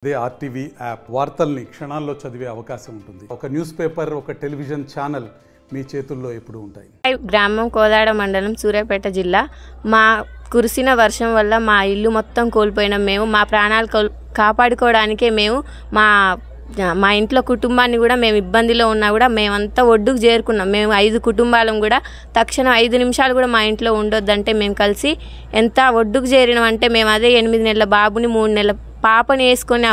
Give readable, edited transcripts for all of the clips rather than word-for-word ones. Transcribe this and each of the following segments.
అదే RTV app వార్తల్ని క్షణాల్లో చదివే అవకాశం ఉంటుంది. ఒక న్యూస్ పేపర్, ఒక టెలివిజన్ ఛానల్ మీ చేతుల్లో ఎప్పుడు ఉంటాయి. గ్రామం కోదాడ మండలం సూర్యాపేట జిల్లా. మా కురిసిన వర్షం వల్ల మా ఇల్లు మొత్తం కోల్పోయినాం. మేము మా ప్రాణాలు కాపాడుకోవడానికే మేము మా ఇంట్లో కుటుంబాన్ని కూడా మేము ఇబ్బందిలో ఉన్నా కూడా మేమంతా ఒడ్డుకు చేరుకున్నాం. మేము 5 కుటుంబాలం కూడా తక్షణం 5 నిమిషాలు కూడా మా ఇంట్లో ఉండొద్దంటే మేము కలిసి ఎంత ఒడ్డుకు చేరినాం అంటే మేము అదే 8 నెలల బాబుని 3 నెలల పాపని వేసుకొని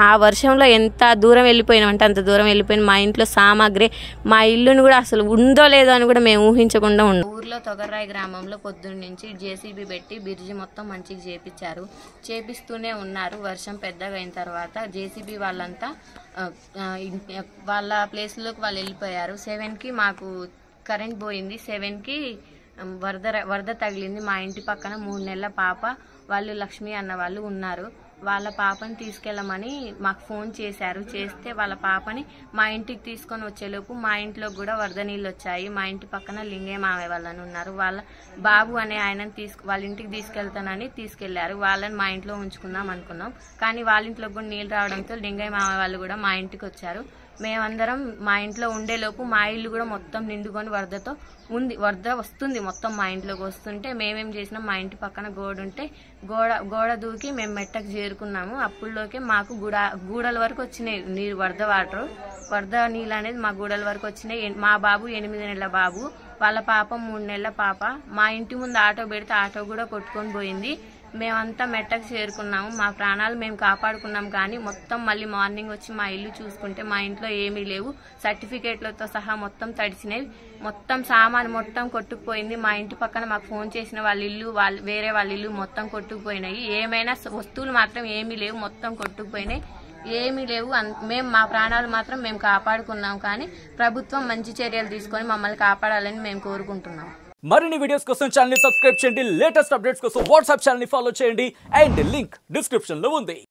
ఆ వర్షంలో ఎంత దూరం వెళ్ళిపోయినామంటే అంత దూరం వెళ్ళిపోయిన మా ఇంట్లో సామాగ్రి, మా ఇల్లుని కూడా అసలు ఉందో లేదో అని కూడా మేము ఊహించకుండా ఉన్నాం. ఊర్లో తొగర్రాయి గ్రామంలో పొద్దున్న నుంచి జేసీబీ పెట్టి బ్రిడ్జి మొత్తం మంచిగా చేపించారు. చేపిస్తూనే ఉన్నారు. వర్షం పెద్దగా అయిన తర్వాత జేసీబీ వాళ్ళంతా వాళ్ళ ప్లేస్లోకి వాళ్ళు వెళ్ళిపోయారు. 7కి మాకు కరెంట్ పోయింది. 7కి వరద తగిలింది. మా ఇంటి పక్కన 3 నెలల పాప వాళ్ళు లక్ష్మి అన్న వాళ్ళు ఉన్నారు. వాళ్ళ పాపని తీసుకెళ్ళమని మాకు ఫోన్ చేశారు. చేస్తే వాళ్ళ పాపని మా ఇంటికి తీసుకొని వచ్చేలోపు మా ఇంట్లో కూడా వరద నీళ్ళు వచ్చాయి. మా ఇంటి పక్కన లింగయ్య మావయ్య వాళ్ళని ఉన్నారు. వాళ్ళ బాబు అనే ఆయనని వాళ్ళ ఇంటికి తీసుకెళ్తానని తీసుకెళ్లారు. వాళ్ళని మా ఇంట్లో ఉంచుకుందాం అనుకున్నాం. కానీ వాళ్ళ ఇంట్లోకి కూడా నీళ్ళు రావడంతో లింగయ్య మావయ్య వాళ్ళు కూడా మా ఇంటికి వచ్చారు. మేమందరం మా ఇంట్లో ఉండేలోపు మా ఇల్లు కూడా మొత్తం నిండుకొని వరదతో ఉంది. వరద వస్తుంది మొత్తం మా ఇంట్లోకి వస్తుంటే మేమేం చేసినాం, మా ఇంటి పక్కన గోడ ఉంటే గోడ దూకి మేము మెట్టకు చేరుకున్నాము. అప్పుడులోకే మాకు గూడల వరకు వచ్చినాయి నీరు, వరద నీళ్ళు అనేది మా గూడల వరకు వచ్చినాయి. మా బాబు 8 నెలల బాబు, వాళ్ళ పాప 3 నెలల పాప. మా ఇంటి ముందు ఆటో పెడితే ఆటో కూడా కొట్టుకొని పోయింది. మేమంతా మెట్టకు చేరుకున్నాము. మా ప్రాణాలు మేము కాపాడుకున్నాం. కానీ మొత్తం మళ్ళీ మార్నింగ్ వచ్చి మా ఇల్లు చూసుకుంటే మా ఇంట్లో ఏమీ లేవు. సర్టిఫికేట్లతో సహా మొత్తం తడిచినవి. మొత్తం సామాను మొత్తం కొట్టుకుపోయింది. మా ఇంటి పక్కన మాకు ఫోన్ చేసిన వాళ్ళ ఇల్లు, వేరే వాళ్ళ ఇల్లు మొత్తం కొట్టుకుపోయినాయి. ఏమైనా వస్తువులు మాత్రం ఏమీ లేవు, మొత్తం కొట్టుకుపోయినాయి. ఏమీ లేవు. మేము మా ప్రాణాలు మాత్రం మేము కాపాడుకున్నాం. కానీ ప్రభుత్వం మంచి చర్యలు తీసుకొని మమ్మల్ని కాపాడాలని మేము కోరుకుంటున్నాం. మరిన్ని వీడియోస్ కోసం ఛానల్ ని సబ్స్క్రైబ్ చేయండి. లేటెస్ట్ అప్డేట్స్ కోసం వాట్సాప్ ఛానల్ ని ఫాలో చేయండి. అండ్ లింక్ డిస్క్రిప్షన్ లో ఉంది.